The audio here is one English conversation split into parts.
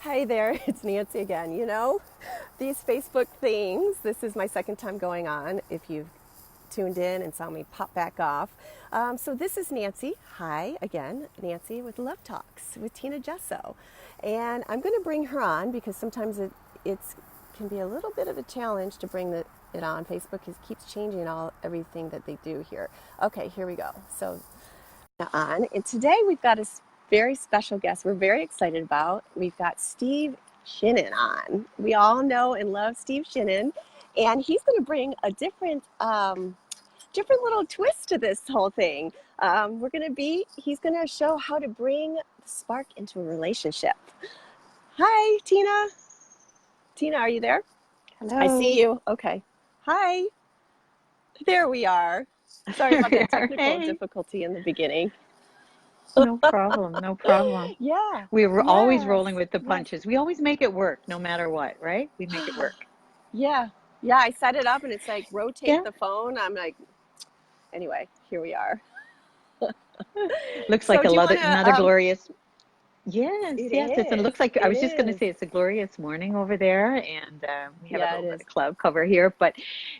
Hi there, it's Nancy again. You know, these Facebook things, this is my second time going on if you've tuned in and saw me pop back off. So this is Nancy. Hi again, Nancy with Love Talks with Tina Gesso. And I'm going to bring her on because sometimes it can be a little bit of a challenge to bring it on. Facebook keeps changing everything that they do here. Okay, here we go. So on. And today we've got a very special guest we're very excited about. We've got Steve Chinen on. We all know and love Steve Chinen, and he's going to bring a different little twist to this whole thing. He's going to show how to bring the spark into a relationship. Hi, Tina. Tina, are you there? Hello. I see you. Okay. Hi. There we are. Sorry about that technical Hey. difficulty in the beginning. No problem. No problem. Yeah. We were always Yes. rolling with the Yes. punches. We always make it work, no matter what, right? We make it work. Yeah. Yeah. I set it up and it's like rotate Yeah. the phone. I'm like, anyway, here we are. Looks So like do you want another to, glorious. Yes, it yes. It is. looks like I It was just going to is. say it's a glorious morning over there, and we have a Yeah, it little bit is. of cloud cover here, but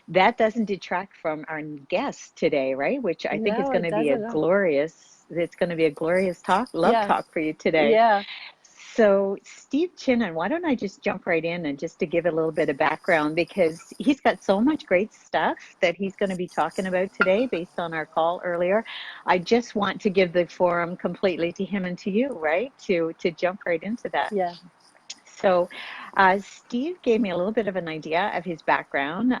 that doesn't detract from our guest today, right? Which I think is No, going it to be a doesn't. No. glorious. It's going to be a glorious talk, love Yeah. talk for you today. Yeah. So, Steve Chinen, why don't I just jump right in and just to give a little bit of background because he's got so much great stuff that he's going to be talking about today based on our call earlier. I just want to give the forum completely to him and to you, right? To jump right into that. Yeah. So, Steve gave me a little bit of an idea of his background.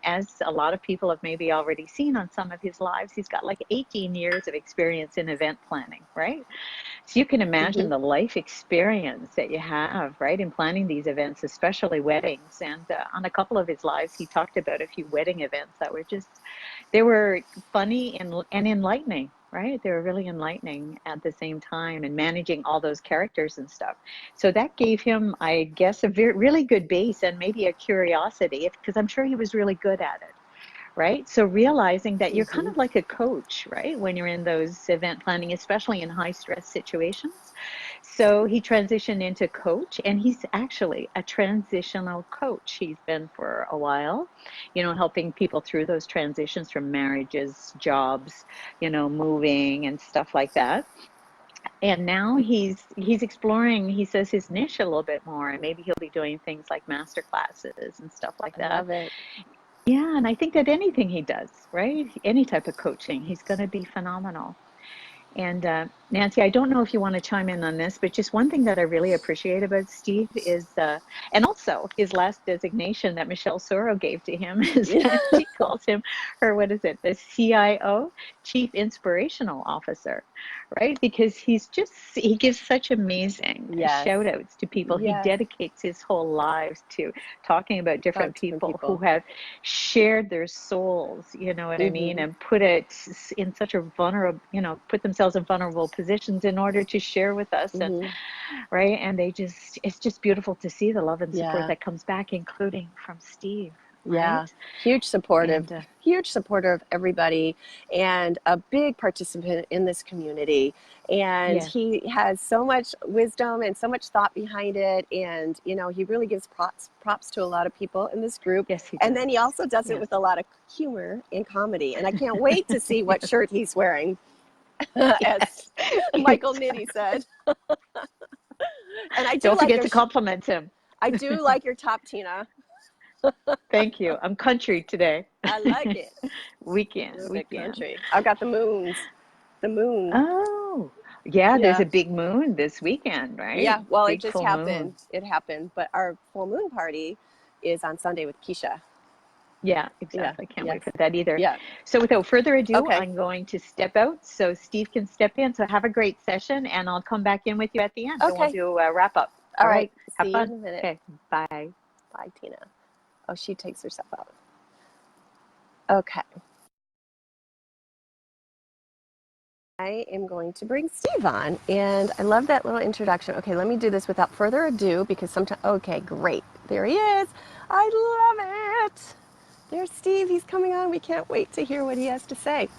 As a lot of people have maybe already seen on some of his lives, he's got like 18 years of experience in event planning, right? So you can imagine Mm-hmm. the life experience that you have, right, in planning these events, especially weddings. And on a couple of his lives, he talked about a few wedding events that were just, they were funny and enlightening, right? They were really enlightening at the same time and managing all those characters and stuff. So that gave him, I guess, a really good base and maybe a curiosity, because I'm sure he was really good at it, right? So realizing that you're kind Mm-hmm. of like a coach, right? When you're in those event planning, especially in high stress situations. So he transitioned into coach, and he's actually a transitional coach. He's been for a while, helping people through those transitions from marriages, jobs, moving and stuff like that. And now he's exploring, he says, his niche a little bit more, and maybe he'll be doing things like master classes and stuff like I that. love it. Yeah, and I think that anything he does, right? Any type of coaching, he's going to be phenomenal. And Nancy, I don't know if you want to chime in on this, but just one thing that I really appreciate about Steve is, and also his last designation that Michelle Soro gave to him is Yeah. that she calls him her, what is it, the CIO, Chief Inspirational Officer, right? Because he gives such amazing Yes. shout outs to people. He Yes. dedicates his whole lives to talking about different About different people who people. have shared their souls, you know what I mean, Mm-hmm. and put it in such a vulnerable, put themselves in vulnerable positions in order to share with us. And Mm-hmm. right. And it's just beautiful to see the love and support Yeah. that comes back, including from Steve, Yeah, right? huge And supporter of everybody, and a big participant in this community. And yes, he has so much wisdom and so much thought behind it. And, he really gives props to a lot of people in this group. yes, he And does. then he also does it Yes. with a lot of humor and comedy. And I can't wait to see what shirt he's wearing, as Yes, Michael Nitti exactly. said. And Don't forget to compliment him. I do like your top, Tina. Thank you. I'm country today. I like it. A Weekend, little bit weekend. country. I've got the moons. The moon. Oh, yeah, there's Yeah. a big moon this weekend, right? Yeah. Well, it Big just full happened. moon. It happened. But our full moon party is on Sunday with Keisha. Yeah, Yeah. exactly. Can't Yes. wait for that either. Yeah. So without further ado, Okay. I'm going to step out so Steve can step in. So have a great session, and I'll come back in with you at the end, and we'll Okay. do a wrap up. All All right. right. Have See you in fun. a minute. Okay. Bye. Bye, Tina. Oh, she takes herself out. Okay. I am going to bring Steve on. And I love that little introduction. Okay, let me do this without further ado because sometimes, okay, great. There he is. I love it. There's Steve. He's coming on. We can't wait to hear what he has to say.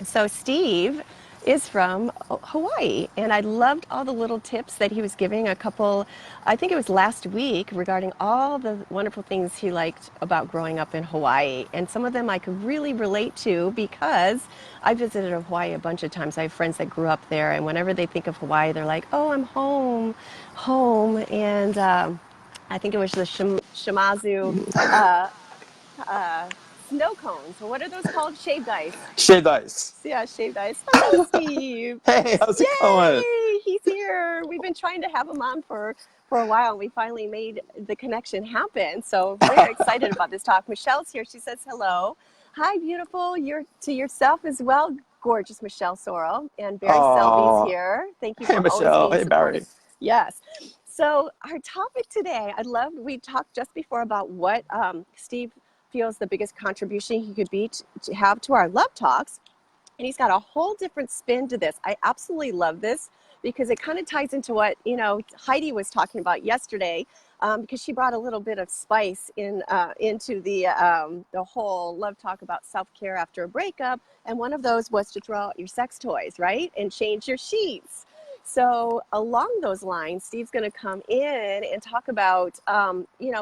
So, Steve is from Hawaii. And I loved all the little tips that he was giving. A couple, I think it was last week, regarding all the wonderful things he liked about growing up in Hawaii. And some of them I could really relate to because I visited Hawaii a bunch of times. I have friends that grew up there, and whenever they think of Hawaii, they're like, oh, I'm home, home. And I think it was the Shimazu uh, uh, snow cones. So what are those called? Shaved ice. Shaved ice. Yeah, shaved ice. Hi, Steve. Hey, how's it going? Yay, he's here. We've been trying to have him on for a while, and we finally made the connection happen. So very excited about this talk. Michelle's here. She says hello. Hi, beautiful. You're to yourself as well. Gorgeous Michelle Sorrell. And Barry Selby's here. Thank you for Hey, always Michelle. being Hey, supportive. Barry. Yes. So our topic today, we talked just before about what Steve feels the biggest contribution he could be to have to our love talks. And he's got a whole different spin to this. I absolutely love this because it kind of ties into what, Heidi was talking about yesterday, because she brought a little bit of spice into the whole love talk about self-care after a breakup. And one of those was to throw out your sex toys, right? And change your sheets. So along those lines, Steve's going to come in and talk about,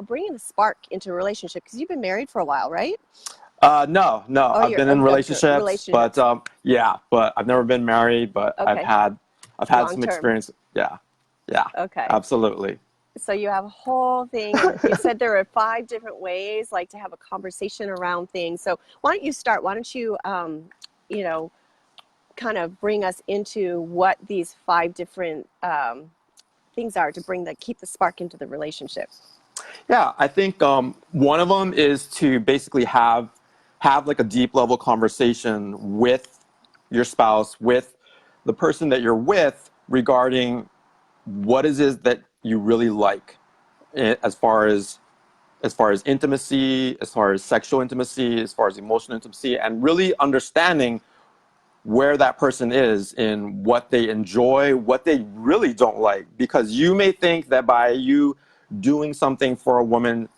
bringing the spark into a relationship, because you've been married for a while, right? No. Oh, I've you're been in relationships, relationships. but I've never been married, but Okay. I've had Long some term. experience. Yeah. Okay. Absolutely. So you have a whole thing, and you said there are 5 different ways, like, to have a conversation around things. So why don't you start? Why don't you, kind of bring us into what these 5 different things are to keep the spark into the relationship? Yeah, I think one of them is to basically have like a deep level conversation with your spouse, with the person that you're with, regarding what is it that you really like, as far as intimacy, as far as sexual intimacy, as far as emotional intimacy, and really understanding where that person is in what they enjoy, what they really don't like. Because you may think that by you doing something for a woman,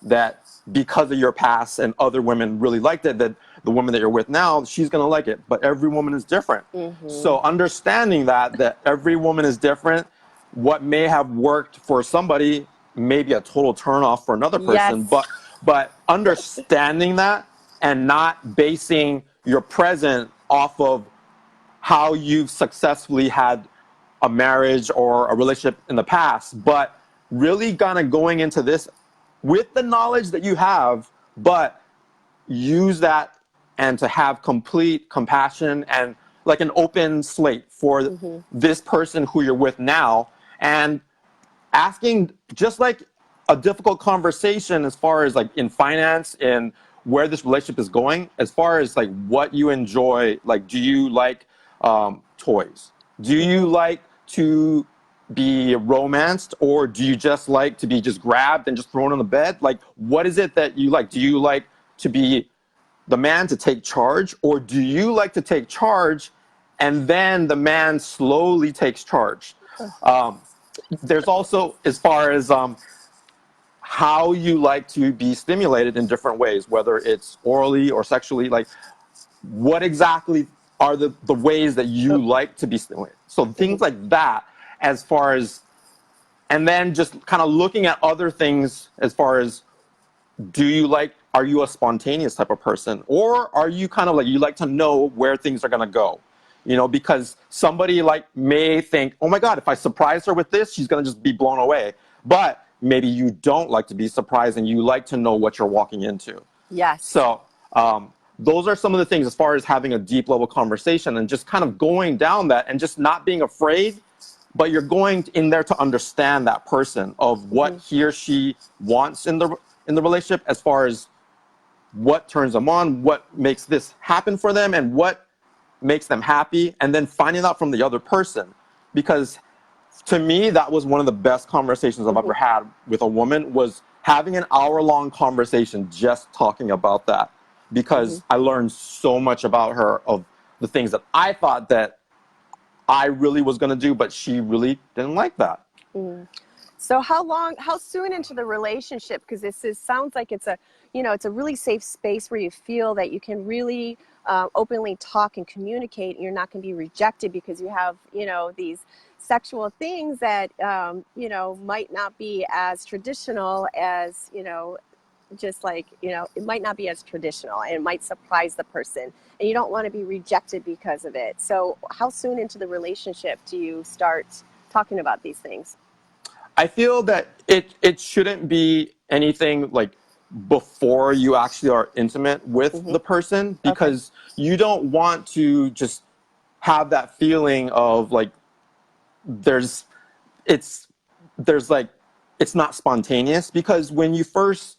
that because of your past and other women really liked it, that the woman that you're with now, she's going to like it. But every woman is different. Mm-hmm. So understanding that every woman is different, what may have worked for somebody may be a total turnoff for another person. Yes. But understanding that, and not basing your present off of how you've successfully had a marriage or a relationship in the past, but really kind of going into this with the knowledge that you have, but use that and to have complete compassion and like an open slate for this person who you're with now, and asking just like a difficult conversation as far as like in finance and where this relationship is going, as far as like what you enjoy. Like, do you like toys? Do you like to be romanced, or do you just like to be just grabbed and just thrown on the bed? Like, what is it that you like? Do you like to be the man to take charge, or do you like to take charge and then the man slowly takes charge? There's also, as far as how you like to be stimulated in different ways, whether it's orally or sexually, like what exactly are the ways that you like to be stimulated? So things like that, as far as, and then just kind of looking at other things as far as, are you a spontaneous type of person, or are you kind of like, you like to know where things are going to go? Because somebody like may think, oh my God, if I surprise her with this, she's going to just be blown away. But maybe you don't like to be surprised, and you like to know what you're walking into. Yes. So those are some of the things as far as having a deep level conversation, and just kind of going down that, and just not being afraid, but you're going in there to understand that person, of what he or she wants in the relationship, as far as what turns them on, what makes this happen for them, and what makes them happy, and then finding out from the other person. Because to me, that was one of the best conversations I've ever had with a woman, was having an hour-long conversation just talking about that. Because I learned so much about her, of the things that I thought that I really was going to do, but she really didn't like that. So how soon into the relationship? Because sounds like it's a, it's a really safe space where you feel that you can really openly talk and communicate, and you're not going to be rejected because you have, these sexual things that, might not be as traditional as, just like, it might not be as traditional, and it might surprise the person, and you don't want to be rejected because of it. So how soon into the relationship do you start talking about these things? I feel that it shouldn't be anything like before you actually are intimate with Mm-hmm. the person, Okay. because you don't want to just have that feeling of like there's it's there's like it's not spontaneous, because when you first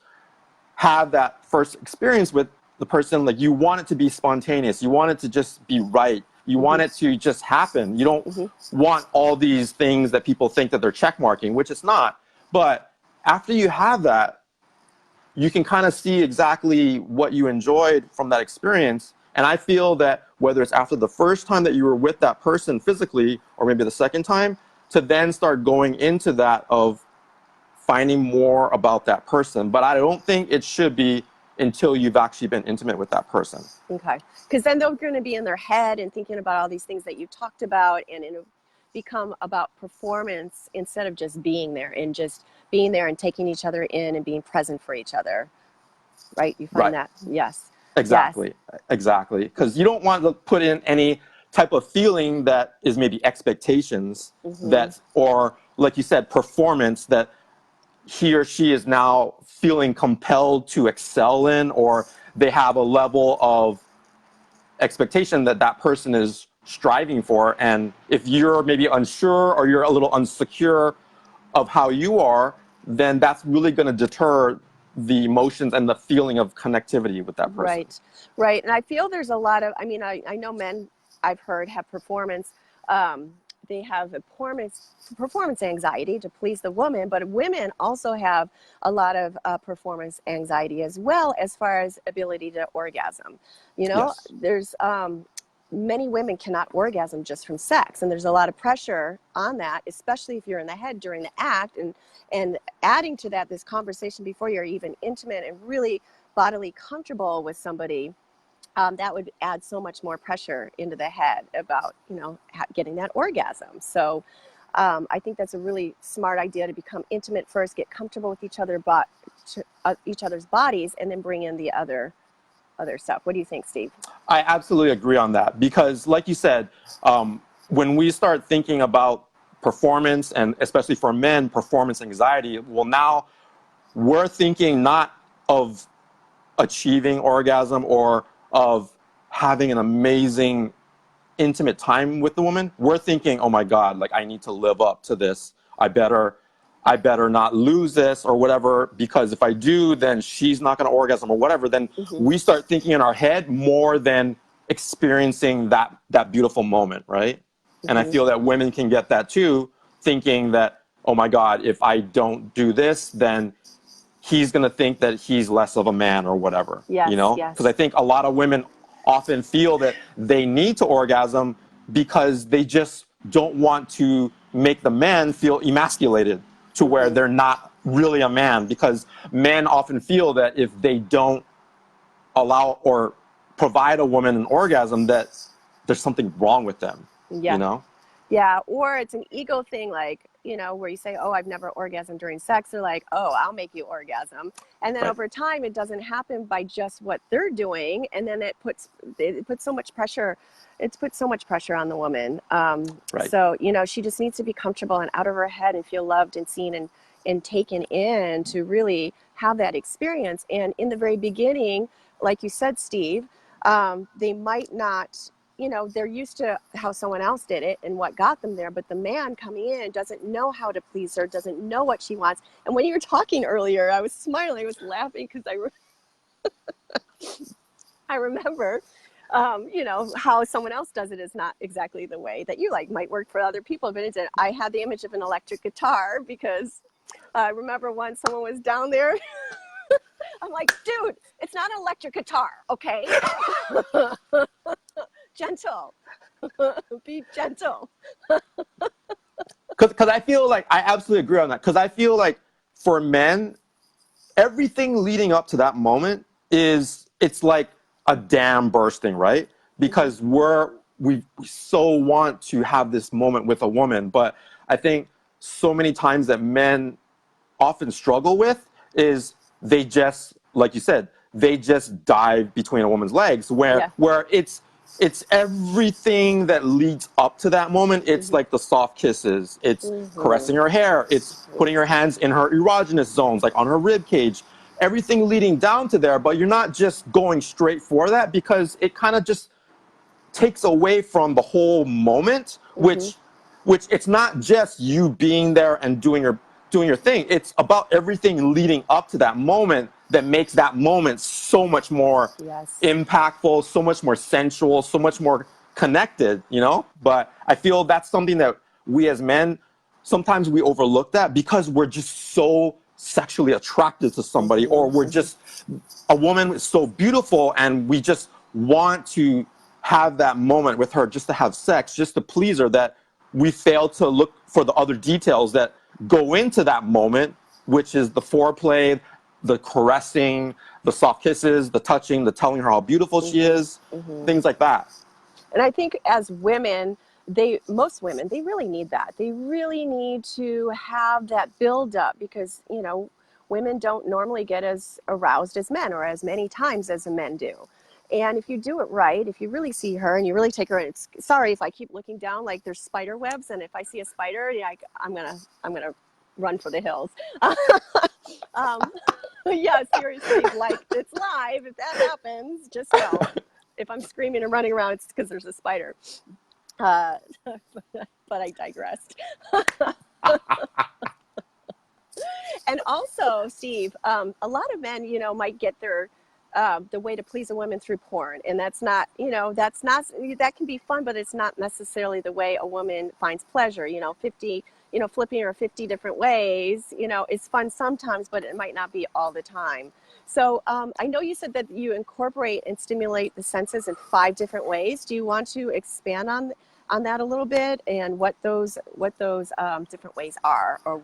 have that first experience with the person, like you want it to be spontaneous. You want it to just be right. You Mm-hmm. want it to just happen. You don't Mm-hmm. want all these things that people think that they're check marking, which it's not. But after you have that, you can kind of see exactly what you enjoyed from that experience. And I feel that whether it's after the first time that you were with that person physically, or maybe the second time, to then start going into that of finding more about that person. But I don't think it should be until you've actually been intimate with that person. Okay. Because then they're going to be in their head and thinking about all these things that you talked about, and it'll become about performance instead of just being there, and just being there and taking each other in and being present for each other. Right? You find Right. that? Yes. Yes. Exactly. Exactly. Because you don't want to put in any type of feeling that is maybe expectations Mm-hmm. that, or like you said, performance that he or she is now feeling compelled to excel in, or they have a level of expectation that that person is striving for. And if you're maybe unsure, or you're a little unsecure of how you are, then that's really going to deter the emotions and the feeling of connectivity with that person. Right, right. And I feel there's a lot of, I know men I've heard have performance, they have a performance anxiety to please the woman, but women also have a lot of performance anxiety as well, as far as ability to orgasm. Yes. There's many women cannot orgasm just from sex, and there's a lot of pressure on that, especially if you're in the head during the act, and adding to that this conversation before you're even intimate and really bodily comfortable with somebody, that would add so much more pressure into the head about, getting that orgasm. So I think that's a really smart idea, to become intimate first, get comfortable with each each other's bodies, and then bring in the other stuff. What do you think, Steve? I absolutely agree on that, because like you said, when we start thinking about performance, and especially for men, performance anxiety, well, now we're thinking not of achieving orgasm or of having an amazing intimate time with the woman. We're thinking, oh my God, like I need to live up to this. I better not lose this or whatever, because if I do, then she's not going to orgasm or whatever. Then Mm-hmm. we start thinking in our head more than experiencing that beautiful moment, right? And I Mm-hmm. feel that women can get that too, thinking that, oh my God, if I don't do this, then he's going to think that he's less of a man or whatever, Yes, because I yes. think a lot of women often feel that they need to orgasm because they just don't want to make the man feel emasculated to where Mm-hmm. they're not really a man, because men often feel that if they don't allow or provide a woman an orgasm, that there's something wrong with them, you Yeah. know? Yeah, or it's an ego thing, like, where you say, oh, I've never orgasmed during sex. They're like, oh, I'll make you orgasm. And then Right. over time, it doesn't happen by just what they're doing. And then it puts so much pressure. It's put so much pressure on the woman. Right. So, she just needs to be comfortable and out of her head and feel loved and seen and taken in to really have that experience. And in the very beginning, like you said, Steve, they might not, they're used to how someone else did it and what got them there, but the man coming in doesn't know how to please her, doesn't know what she wants. And when you were talking earlier, I was smiling, I was laughing, because I remember, how someone else does it is not exactly the way that you like. Might work for other people, but I had the image of an electric guitar, because I remember once someone was down there. I'm like, dude, it's not an electric guitar, okay? Gentle. Be gentle. Because I feel like I absolutely agree on that. Because I feel like for men, everything leading up to that moment it's like a dam bursting, right? Because we so want to have this moment with a woman, but I think so many times that men often struggle with is they just, like you said, they just dive between a woman's legs Yeah. where it's everything that leads up to that moment. It's like the soft kisses, it's caressing her hair, it's putting your hands in her erogenous zones, like on her rib cage, everything leading down to there. But you're not just going straight for that, because it kind of just takes away from the whole moment, which it's not just you being there and doing your thing. It's about everything leading up to that moment that makes that moment so much more Yes. impactful, so much more sensual, so much more connected, you know? But I feel that's something that we as men, sometimes we overlook that because we're just so sexually attracted to somebody, or we're just, a woman is so beautiful and we just want to have that moment with her just to have sex, just to please her, that we fail to look for the other details that go into that moment, which is the foreplay, the caressing, the soft kisses, the touching, the telling her how beautiful she is, things like that. And I think as women, most women, they really need that. They really need to have that build up because, you know, women don't normally get as aroused as men or as many times as men do. And if you do it right, if you really see her and you really take her, it's sorry if I keep looking down like there's spider webs, and if I see a spider, yeah, I'm gonna run for the hills. um, yeah, seriously, like it's live. If that happens, just know. If I'm screaming and running around, it's because there's a spider. Uh, but I digressed. And also, Steve, a lot of men, you know, might get their the way to please a woman through porn, and that's not, you know, that can be fun, but it's not necessarily the way a woman finds pleasure. You know, flipping her 50 different ways, you know, is fun sometimes, but it might not be all the time. So I know you said that you incorporate and stimulate the senses in 5 different ways. Do you want to expand on that a little bit and what those different ways are? Or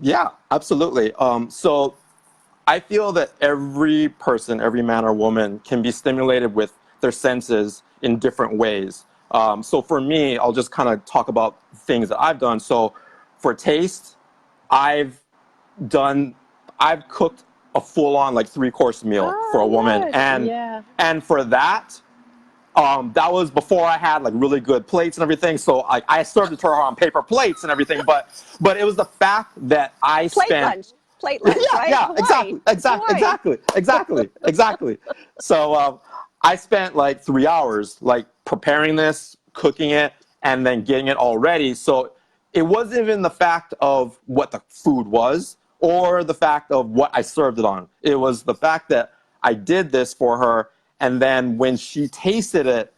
Yeah, absolutely. So I feel that every person, every man or woman, can be stimulated with their senses in different ways. So for me, I'll just kind of talk about things that I've done. So for taste, I've done, I've cooked a full-on like 3-course meal for a woman, yes, yeah. and for that, that was before I had like really good plates and everything. So I served it to her on paper plates and everything. But it was the fact that I spent. Plate lunch, Yeah, right? yeah, Hawaii. Hawaii. exactly. So I spent like 3 hours like preparing this, cooking it, and then getting it all ready. So it wasn't even the fact of what the food was or the fact of what I served it on. It was the fact that I did this for her, and then when she tasted it,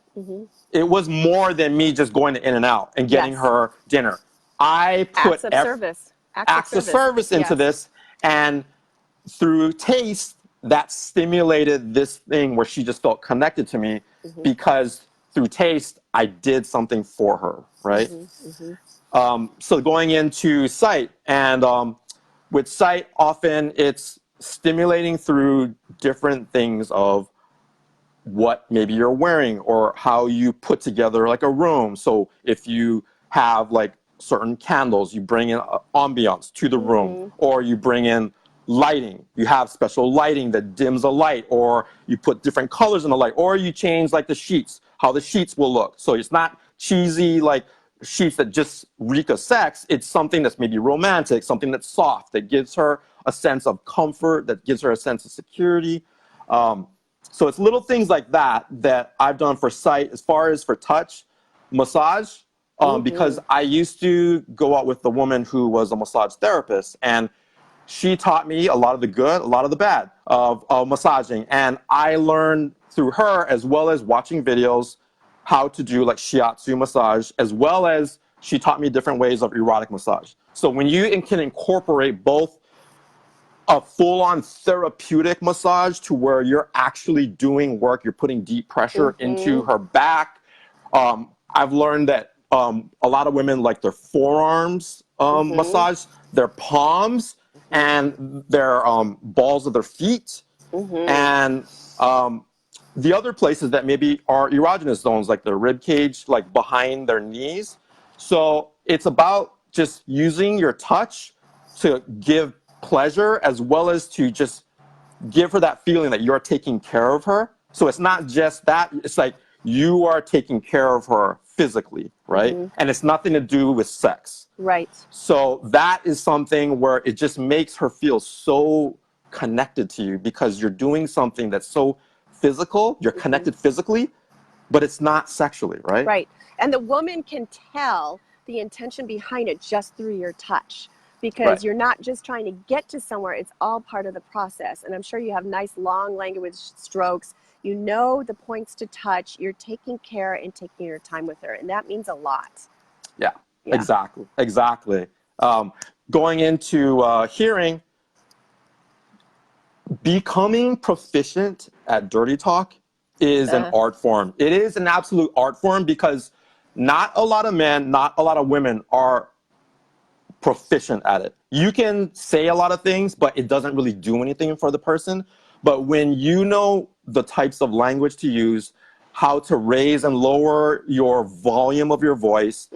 it was more than me just going to In-N-Out and getting Yes. her dinner. I put Acts of service. acts of service into Yes. this, and through taste, that stimulated this thing where she just felt connected to me because through taste, I did something for her, right? So going into sight, and with sight, often it's stimulating through different things of what maybe you're wearing or how you put together like a room. So if you have like certain candles, you bring in ambiance to the room, or you bring in lighting. You have special lighting that dims a light, or you put different colors in the light, or you change like the sheets, how the sheets will look. So it's not cheesy like sheets that just reek of sex. It's something that's maybe romantic, something that's soft, that gives her a sense of comfort, that gives her a sense of security. So it's little things like that that I've done for sight. As far as for touch, massage, because I used to go out with a woman who was a massage therapist, and she taught me a lot of the good, a lot of the bad of massaging. And I learned through her, as well as watching videos, how to do like shiatsu massage, as well as she taught me different ways of erotic massage. So when you can incorporate both a full-on therapeutic massage to where you're actually doing work, you're putting deep pressure into her back. I've learned that a lot of women like their forearms massage, their palms, and their balls of their feet, and the other places that maybe are erogenous zones, like their rib cage, like behind their knees. So it's about just using your touch to give pleasure as well as to just give her that feeling that you're taking care of her. So it's not just that, it's like you are taking care of her physically, right? And it's nothing to do with sex. Right. So that is something where it just makes her feel so connected to you because you're doing something that's so physical, you're connected physically, but it's not sexually, right? Right. And the woman can tell the intention behind it just through your touch, because you're not just trying to get to somewhere, it's all part of the process. And I'm sure you have nice long language strokes. You know the points to touch, you're taking care and taking your time with her, and that means a lot. Yeah. Exactly. Going into hearing, becoming proficient at dirty talk is an art form. It is an absolute art form because not a lot of men, not a lot of women are proficient at it. You can say a lot of things, but it doesn't really do anything for the person. But when you know the types of language to use, how to raise and lower your volume of your voice,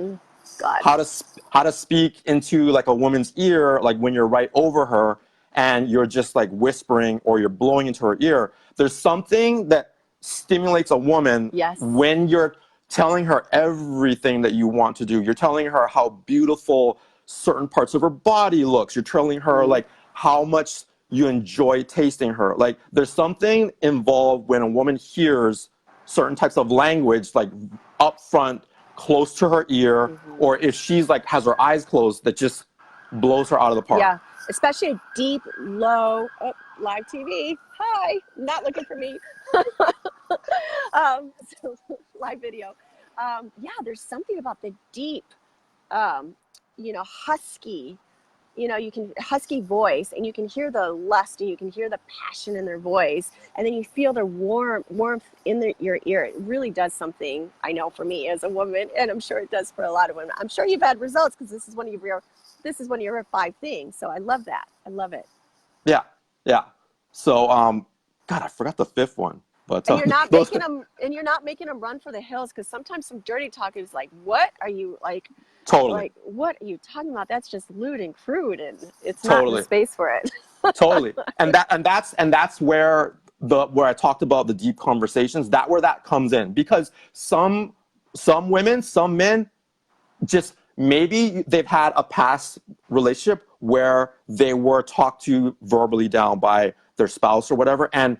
how to speak into like a woman's ear, like when you're right over her and you're just like whispering or you're blowing into her ear. There's something that stimulates a woman when you're telling her everything that you want to do. You're telling her how beautiful certain parts of her body looks. You're telling her like how much you enjoy tasting her. Like there's something involved when a woman hears certain types of language, like up front, close to her ear, or if she's like has her eyes closed, that just blows her out of the park. Yeah, especially a deep, low, live TV. Hi, not looking for me. So, live video. Yeah, there's something about the deep, husky, you can husky voice, and you can hear the lust and you can hear the passion in their voice, and then you feel their warmth in your ear. It really does something, I know, for me as a woman, and I'm sure it does for a lot of women. I'm sure you've had results because this is one of your 5 things. So I love that. I love it. Yeah. So God, I forgot the 5th one. But and you're not making them run for the hills, because sometimes some dirty talk is like, what are you like? Totally. Like, what are you talking about? That's just lewd and crude, and it's not in the space for it. Totally. And that's where I talked about the deep conversations, where that comes in, because some women, some men, just maybe they've had a past relationship where they were talked to verbally down by their spouse or whatever, and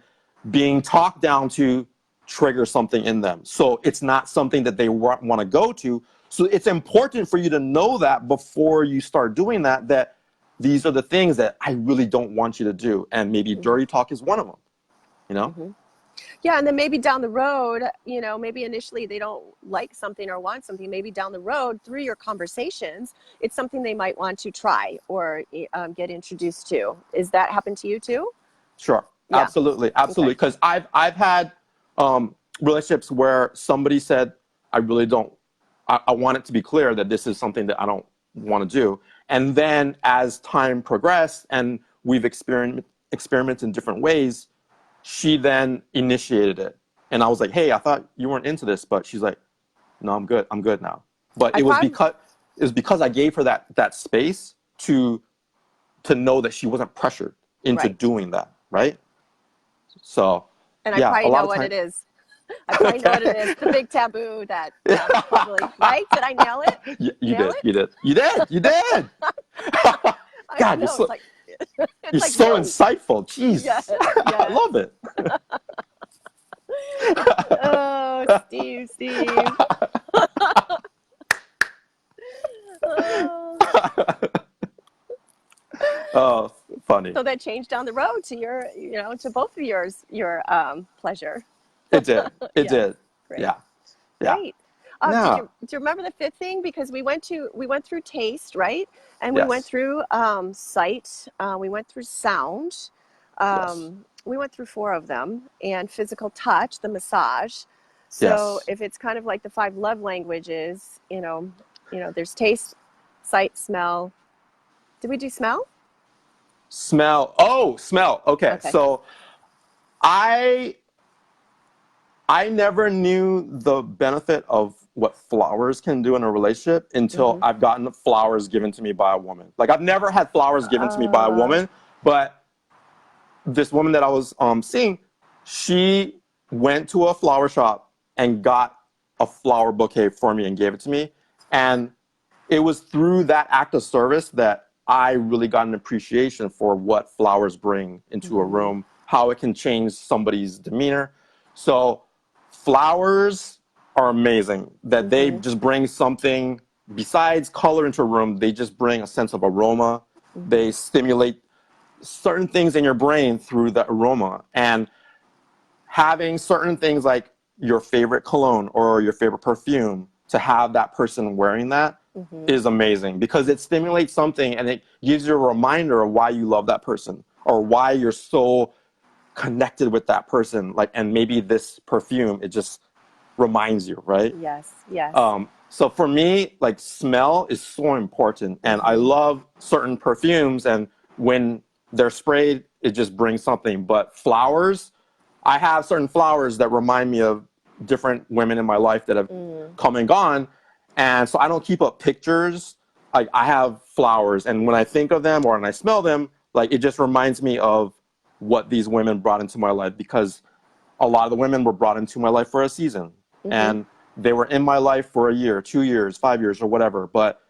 being talked down to triggers something in them. So it's not something that they want to go to. So it's important for you to know that before you start doing that these are the things that I really don't want you to do. And maybe dirty talk is one of them, Yeah, and then maybe down the road, maybe initially they don't like something or want something. Maybe down the road, through your conversations, it's something they might want to try or get introduced to. Is that happen to you too? Sure. Yeah. Absolutely. Because I've had relationships where somebody said, I really don't, I want it to be clear that this is something that I don't want to do. And then as time progressed and we've experimented in different ways, she then initiated it. And I was like, hey, I thought you weren't into this. But she's like, no, I'm good. I'm good now. But it was because I gave her that space to know that she wasn't pressured into doing that. Right. So. And I probably know what it is. I probably know what it is. The big taboo that probably, right? Did I nail it? You did. God, you're so insightful. Jeez. Yes. I love it. Oh, Steve. Oh, funny. So that changed down the road to to both of your pleasure. It did. It did. Great. Yeah. Great. Do you remember the 5th thing? Because we went through taste, right? And we went through sight. We went through sound. We went through 4 of them, and physical touch, the massage. So Yes. if it's kind of like the five love languages, there's taste, sight, smell. Did we do smell? Smell. Oh, smell. Okay. Okay. So I I never knew the benefit of what flowers can do in a relationship until Mm-hmm. I've gotten flowers given to me by a woman. Like I've never had flowers given to me by a Uh, woman, but this woman that I was seeing, she went to a flower shop and got a flower bouquet for me and gave it to me. And it was through that act of service that I really got an appreciation for what flowers bring into a mm-hmm. room, how it can change somebody's demeanor. So flowers are amazing, that they Mm-hmm. just bring something besides color into a room. They just bring a sense of aroma. Mm-hmm. They stimulate certain things in your brain through the aroma. And having certain things like your favorite cologne or your favorite perfume, to have that person wearing that Mm-hmm. is amazing, because it stimulates something and it gives you a reminder of why you love that person or why you're so connected with that person. Like, and maybe this perfume, it just reminds you, right? Yes. Yes. So for me, like, smell is so important, and I Mm-hmm. love certain perfumes, and when they're sprayed, it just brings something. But flowers, I have certain flowers that remind me of different women in my life that have Mm. come and gone, and so I don't keep up pictures. Like, I have flowers, and when I think of them or when I smell them, like, it just reminds me of what these women brought into my life, because a lot of the women were brought into my life for a season, Mm-hmm. and they were in my life for a year, 2 years, 5 years, or whatever, but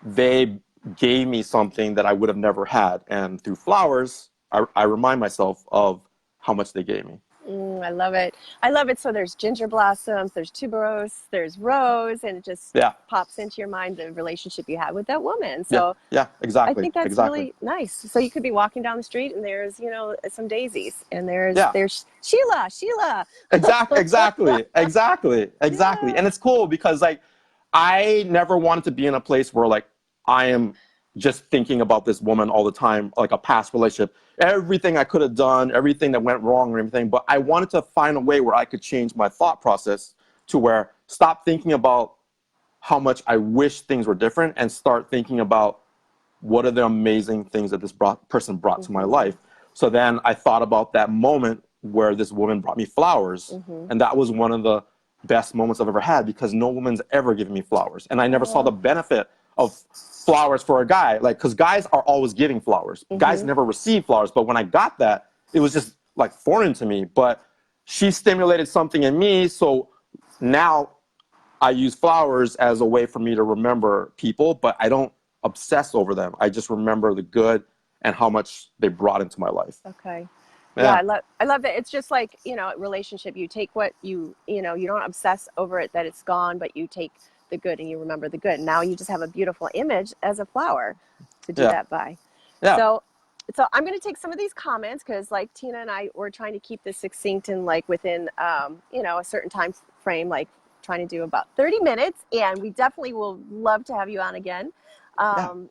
they gave me something that I would have never had. And through flowers, I remind myself of how much they gave me. I love it. I love it. So there's ginger blossoms, there's tuberose, there's rose, and it just Yeah, pops into your mind the relationship you had with that woman. yeah, So yeah, I exactly, think that's exactly. really nice. So you could be walking down the street and there's, some daisies, and there's Yeah, there's Sheila, Sheila. exactly. Yeah. And it's cool because, like, I never wanted to be in a place where, like, I am just thinking about this woman all the time, like a past relationship, everything I could have done, everything that went wrong or everything. But I wanted to find a way where I could change my thought process to where stop thinking about how much I wish things were different and start thinking about what are the amazing things that this person brought to my Mm-hmm. life. So then I thought about that moment where this woman brought me flowers. Mm-hmm. And that was one of the best moments I've ever had, because no woman's ever given me flowers. And I never saw the Oh. benefit of flowers for a guy. Like, because guys are always giving flowers. Guys Mm-hmm. never receive flowers. But when I got that, it was just like foreign to me. But she stimulated something in me. So now I use flowers as a way for me to remember people, but I don't obsess over them. I just remember the good and how much they brought into my life. Okay. Yeah, Yeah, I love that. It's just like, relationship. You take what you don't obsess over it that it's gone, but you take the good and you remember the good. Now you just have a beautiful image as a flower to do yeah, that by. yeah, So I'm going to take some of these comments because, like, Tina and I were trying to keep this succinct and, like, within a certain time frame, like trying to do about 30 minutes, and we definitely will love to have you on again. yeah. Um,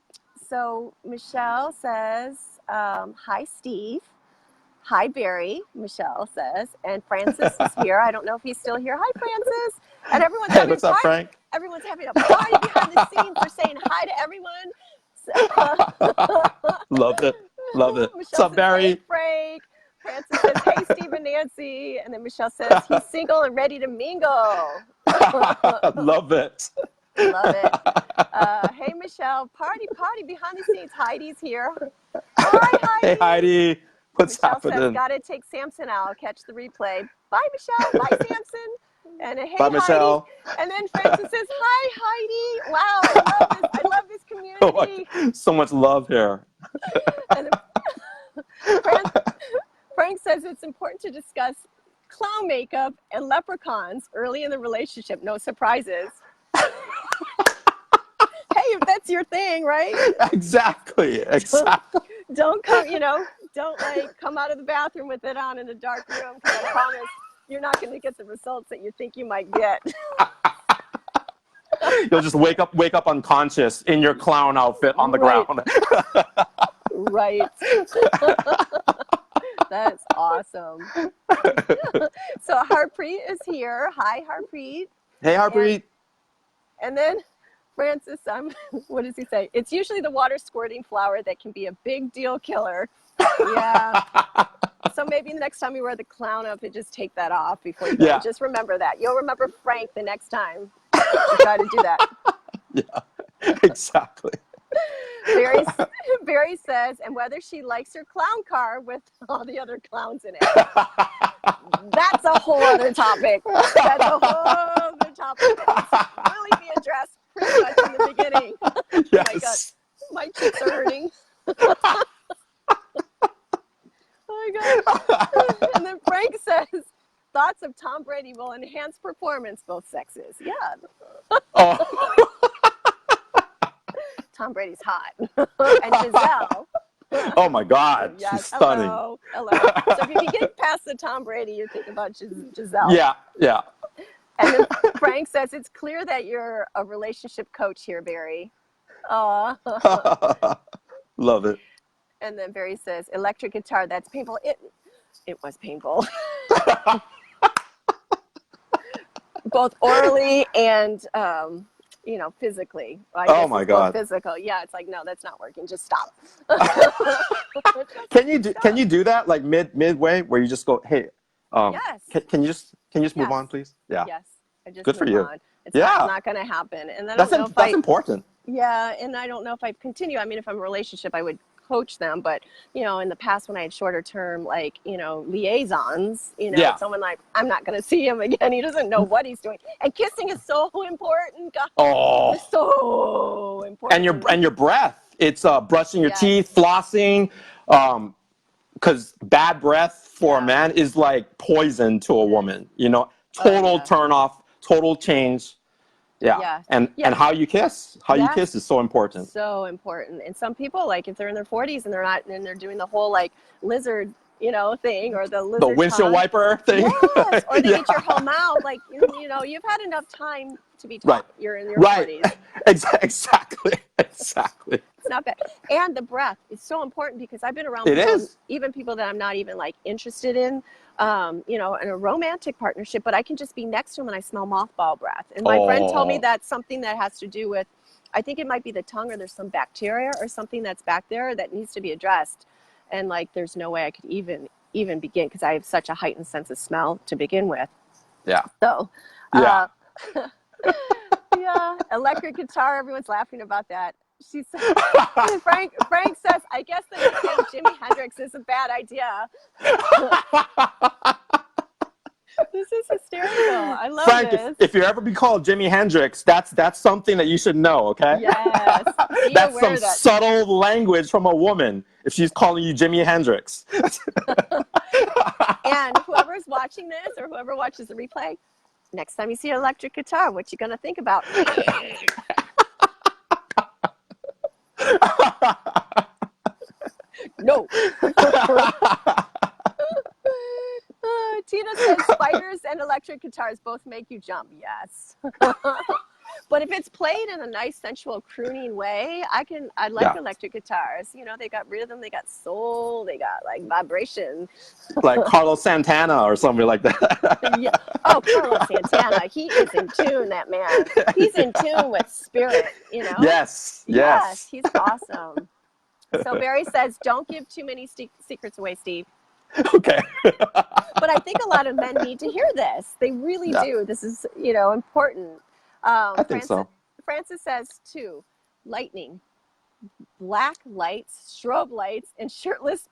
so Michelle says, hi, Steve. Hi, Barry, Michelle says. And Francis is here. I don't know if he's still here. Hi, Francis. And Hey, what's up, Frank? Everyone's having a party behind the scenes. We're saying hi to everyone. Love it. Love it. What's Michelle up, says, hey, Barry? Frank. Francis says, hey, Steve and Nancy. And then Michelle says, he's single and ready to mingle. Love it. Love it. Hey, Michelle. Party behind the scenes. Heidi's here. Hi, Hey, Heidi. Heidi. What's Michelle says, happening? gotta take Samson out. I'll catch the replay. Bye, Michelle. Bye, Samson. And hey, Bye, Heidi. Michelle. And then Francis says, hi, Heidi. Wow, I love this community. So much love here. And Frank says it's important to discuss clown makeup and leprechauns early in the relationship. No surprises. Hey, if that's your thing, right? Exactly. Don't come, don't like come out of the bathroom with it on in a dark room, because I promise you're not going to get the results that you think you might get. You'll just wake up unconscious in your clown outfit on the Right. ground. Right. That's awesome. So So Harpreet is here. Hi, Harpreet. Hey, Harpreet. And then Francis, what does he say? It's usually the water squirting flower that can be a big deal killer. Yeah. So maybe the next time you wear the clown outfit, just take that off before you go. Yeah. Just remember that. You'll remember Frank the next time you try to do that. Yeah, exactly. Barry says, and whether she likes her clown car with all the other clowns in it. That's a whole other topic. That's a whole other topic that needs to really be addressed pretty much in the beginning. Yes. Oh my God, my cheeks are hurting. Oh my God. And then Frank says, thoughts of Tom Brady will enhance performance, both sexes. Yeah. Oh. Tom Brady's hot. And Giselle. Oh my God, Yes. she's stunning. Hello. So if you get past the Tom Brady, you think about Giselle. Yeah, yeah. And then Frank says, it's clear that you're a relationship coach here, Barry. Love it. And then Barry says, electric guitar, that's painful. It was painful. Both orally and, physically. Oh my God. Physical. Yeah, it's like, no, that's not working. Just stop. Can you do that like midway where you just go, hey, yes. can you just move Yes. on, please? Yeah. Yes. I just Good for move you. on. It's Yeah. not going to happen. And then That's important. Yeah, and I don't know if I continue. I mean, if I'm in a relationship, I would coach them, but in the past when I had shorter term, like, liaisons, Yeah. someone like, I'm not going to see him again. He doesn't know what he's doing. And kissing is so important. God, Oh. it's so important. And your breath. It's brushing your Yes. teeth, flossing, because bad breath for a man is like poison to a woman. Total turn off, total change. Yeah. Yeah. And how you kiss. You kiss is so important. So important. And some people, like, if they're in their 40s and they're doing the whole like lizard, thing, or the windshield wiper thing. Yes. Or they get your whole mouth. Like, you've had enough time to be taught. Right. You're in your 40s. Exactly. It's not bad. And the breath is so important because I've been around even people that I'm not even like interested in, in a romantic partnership, but I can just be next to them and I smell mothball breath. And my friend told me that's something that has to do with, I think it might be the tongue, or there's some bacteria or something that's back there that needs to be addressed. And like, there's no way I could even begin because I have such a heightened sense of smell to begin with. Yeah. So, yeah. Yeah, electric guitar. Everyone's laughing about that. She said, Frank says, I guess the nickname Jimi Hendrix is a bad idea. This is hysterical. I love Frank, this. if you ever be called Jimi Hendrix, that's something that you should know, okay? Yes. That's some subtle language from a woman if she's calling you Jimi Hendrix. And whoever's watching this or whoever watches the replay, next time you see an electric guitar, what you gonna think about? No. Tina says spiders and electric guitars both make you jump. Yes. But if it's played in a nice, sensual, crooning way, I like electric guitars. They got rhythm, they got soul, they got like vibration. Like Carlos Santana or something like that. Yeah. Oh, Carlos Santana. He is in tune, that man. He's in tune with spirit, Yes. Yes, he's awesome. So Barry says, don't give too many secrets away, Steve. Okay. But I think a lot of men need to hear this. They really do. This is, important. I think so. Francis says, too, lightning, black lights, strobe lights, and shirtless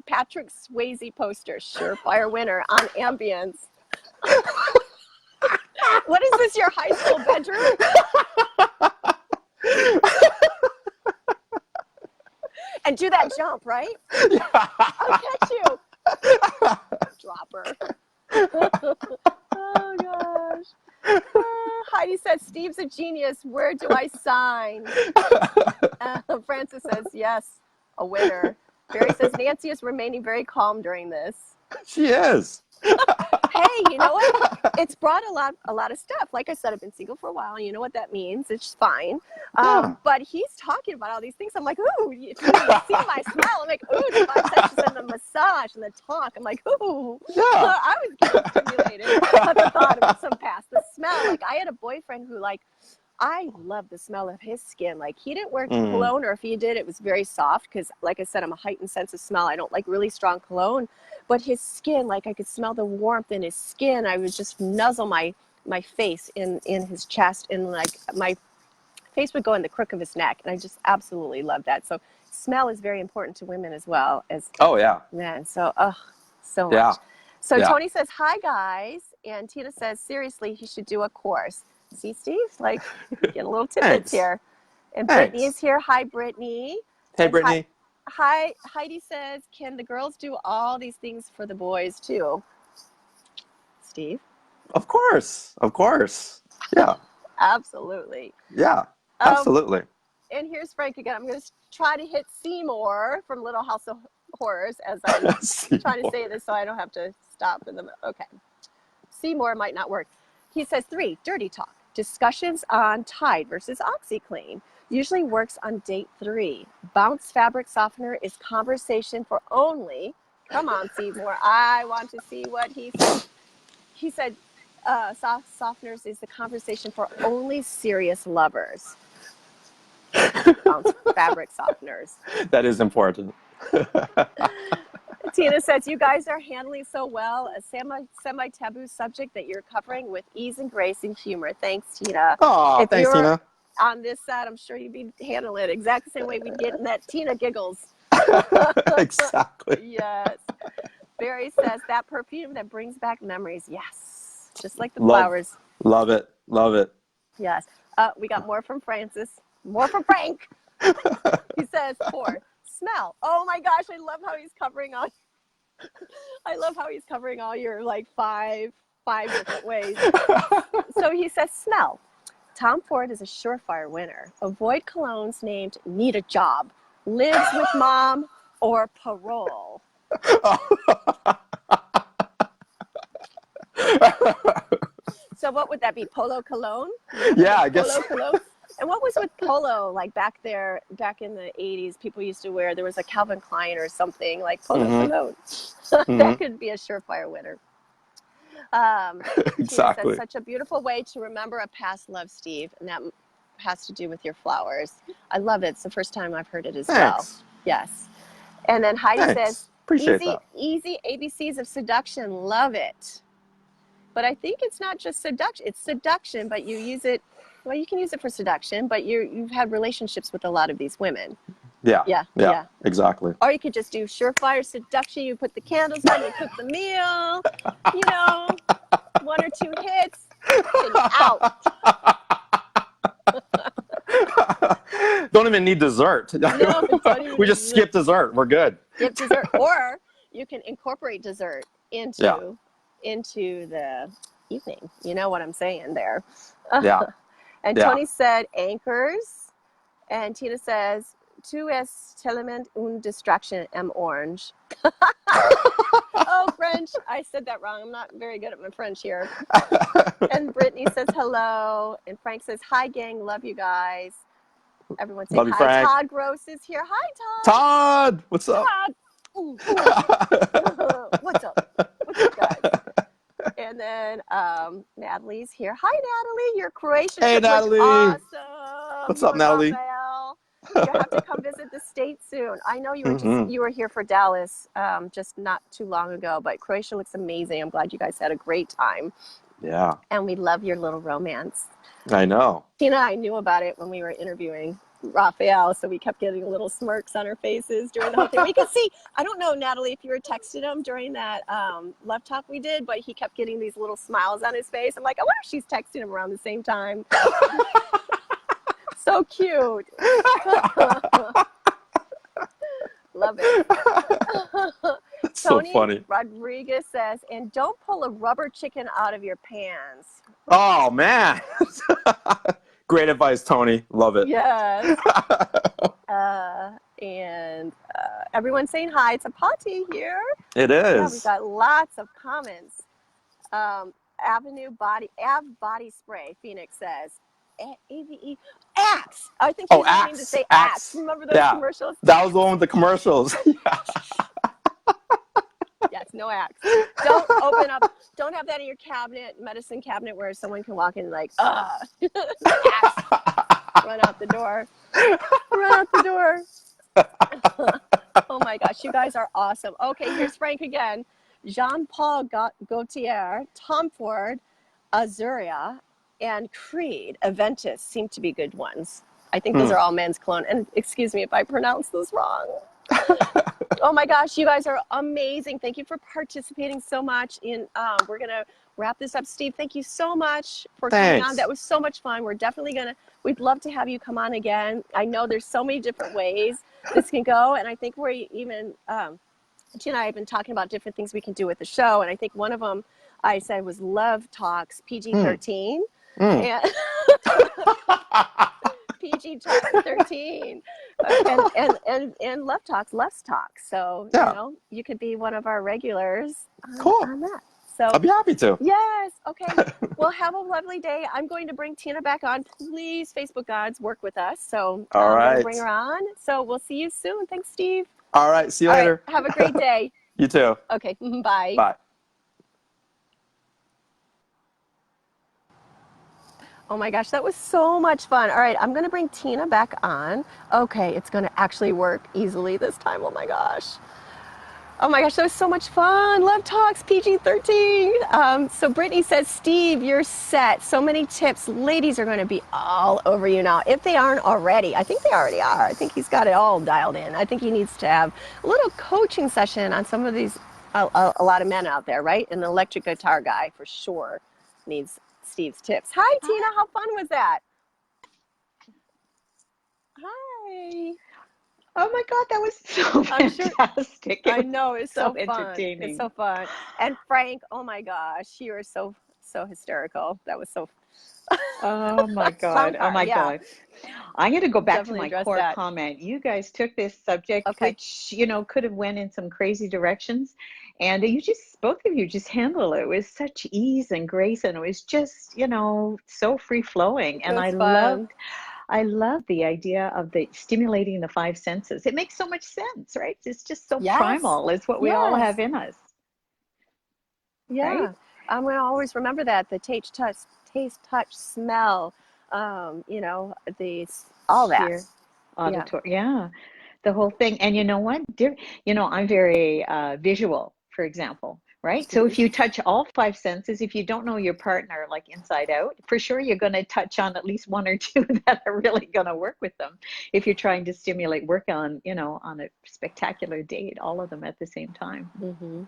Patrick Swayze poster. Surefire winner on ambience. What is this, your high school bedroom? And do that jump, right? I'll catch you. Dropper. Oh, gosh. Heidi says, Steve's a genius. Where do I sign? Francis says, yes, a winner. Barry says, Nancy is remaining very calm during this. She is. Hey, you know what? It's brought a lot of stuff. Like I said, I've been single for a while. You know what that means. It's fine. But he's talking about all these things. I'm like, ooh, if you see my smile, I'm like, ooh, the 5 sections and the massage and the talk. I'm like, ooh. Yeah. I was getting stimulated at the thought of some past. The smell, like I had a boyfriend who like, I love the smell of his skin. Like he didn't wear cologne, or if he did, it was very soft because, like I said, I'm a heightened sense of smell. I don't like really strong cologne, but his skin, like I could smell the warmth in his skin. I would just nuzzle my face in his chest, and like my face would go in the crook of his neck, and I just absolutely love that. So smell is very important to women as well as Oh yeah. men. So so Yeah. much. So Yeah. Tony says, hi guys, and Tina says, seriously, he should do a course. See, Steve, like getting a little tidbits here. And Brittany is here. Hi, Brittany. Hey, And Brittany. hi, Heidi says, can the girls do all these things for the boys too? Steve? Of course. Of course. Yeah. Absolutely. Yeah. Absolutely. And here's Frank again. I'm going to try to hit Seymour from Little House of Horrors as I'm trying to say this so I don't have to stop in the... Okay. Seymour might not work. He says 3, dirty talk. Discussions on Tide versus OxyClean. Usually works on date 3. Bounce fabric softener is conversation for only... Come on, Seymour. I want to see what he said. He said soft softeners is the conversation for only serious lovers. Bounce fabric softeners. That is important. Tina says, you guys are handling so well a semi-taboo subject that you're covering with ease and grace and humor. Thanks, Tina. Oh, thanks, Tina. On this side, I'm sure you'd be handling it exactly the same way we'd get in that Tina giggles. Exactly. Yes. Barry says, that perfume that brings back memories. Yes. Just like the flowers. Love it. Love it. Yes. We got more from Francis. More from Frank. He says, 4, smell. Oh my gosh, I love how he's covering all. I love how he's covering all your like five different ways. So he says, smell. Tom Ford is a surefire winner. Avoid colognes named need a job, lives with mom, or parole. So what would that be? Polo cologne? Yeah, I guess. Polo cologne? And what was with polo, like back in the 80s, people used to wear, there was a Calvin Klein or something, like polo cologne. That could be a surefire winner. Exactly. That's such a beautiful way to remember a past love, Steve, and that has to do with your flowers. I love it. It's the first time I've heard it as well. Yes. And then Heidi says, Appreciate that. Easy ABCs of seduction. Love it. But I think it's not just seduction. It's seduction, but you use it. Well, you can use it for seduction, but you've had relationships with a lot of these women. Yeah. Exactly. Or you could just do surefire seduction. You put the candles on, you cook the meal, 1 or 2 hits, and you're out. Don't even need dessert. We just skip dessert. We're good. Skip dessert. Or you can incorporate dessert into the evening. You know what I'm saying there. Yeah. And Tony said anchors. And Tina says, 2 element une distraction am orange. Oh, French. I said that wrong. I'm not very good at my French here. And Brittany says hello. And Frank says, hi, gang. Love you guys. Everyone say Love you, hi. Frank. Todd Gross is here. Hi, Todd. Todd, what's up? Todd. Ooh. What's up? What's up, guys? And then Natalie's here. Hi, Natalie. Your Croatian trip Natalie. was awesome. What's up, Natalie? Raphael. You have to come visit the state soon. I know you were here for Dallas just not too long ago, but Croatia looks amazing. I'm glad you guys had a great time. Yeah. And we love your little romance. I know. Tina and I knew about it when we were interviewing Raphael, so we kept getting little smirks on our faces during the whole thing. We could see, I don't know, Natalie, if you were texting him during that love talk we did, but he kept getting these little smiles on his face. I'm like, I wonder if she's texting him around the same time. So cute. Love it. That's so Tony funny. Rodriguez says, and don't pull a rubber chicken out of your pants. Oh, man. Great advice, Tony. Love it. Yes. And everyone's saying hi. It's a party here. It Yeah, is. we've got lots of comments. Av Body Spray, Phoenix says. AVE. Axe. I think she's wanting to say Axe. Remember those commercials? That was the one with the commercials. wax. Don't open up, don't have that in your cabinet, medicine cabinet, where someone can walk in like, yes, run out the door. Run out the door. Oh my gosh, you guys are awesome. Okay, here's Frank again. Jean-Paul Gaultier, Tom Ford, Azuria, and Creed, Aventus seem to be good ones. I think those are all men's cologne. And excuse me if I pronounce this wrong. Oh my gosh, you guys are amazing. Thank you for participating so much. We're going to wrap this up. Steve, thank you so much for coming on. That was so much fun. We'd love to have you come on again. I know there's so many different ways this can go. And I think we're even, Tina and I have been talking about different things we can do with the show. And I think one of them I said was Love Talks PG-13. And PG-13 and Love Talks, Less Talk. So, you could be one of our regulars on that. So I'll be happy to. Yes. Okay. Well, have a lovely day. I'm going to bring Tina back on. Please, Facebook gods, work with us. So all right. I'm going to bring her on. So we'll see you soon. Thanks, Steve. All right. See you later. Right. Have a great day. You too. Okay. Bye. Bye. Oh my gosh, that was so much fun. All right, I'm going to bring Tina back on. Okay, it's going to actually work easily this time. Oh my gosh. Oh my gosh, that was so much fun. Love Talks PG-13. So Brittany says, Steve, you're set. So many tips. Ladies are going to be all over you now. If they aren't already, I think they already are. I think he's got it all dialed in. I think he needs to have a little coaching session on some of these, a lot of men out there, right? An electric guitar guy for sure needs Steve's tips. Hi, Tina. How fun was that? Hi. Oh my God, that was so fantastic. I know, it's so entertaining. Fun. It's so fun. And Frank, oh my gosh, you are so hysterical. That was so. Oh my God. Oh my God. I'm going to go back to my core comment. You guys took this subject, which, could have went in some crazy directions. And both of you just handled it with such ease and grace. And it was just, so free flowing. And I love the idea of the stimulating the five senses. It makes so much sense, right? It's just so primal. It's what we all have in us. Yeah. Right? I'm going to always remember that. The taste, touch, smell, all that. Auditory. Yeah. The whole thing. And you know what? I'm very visual, for example. Right. So if you touch all five senses, if you don't know your partner like inside out, for sure you're going to touch on at least one or two that are really going to work with them. If you're trying to work on, on a spectacular date, all of them at the same time. Mm-hmm.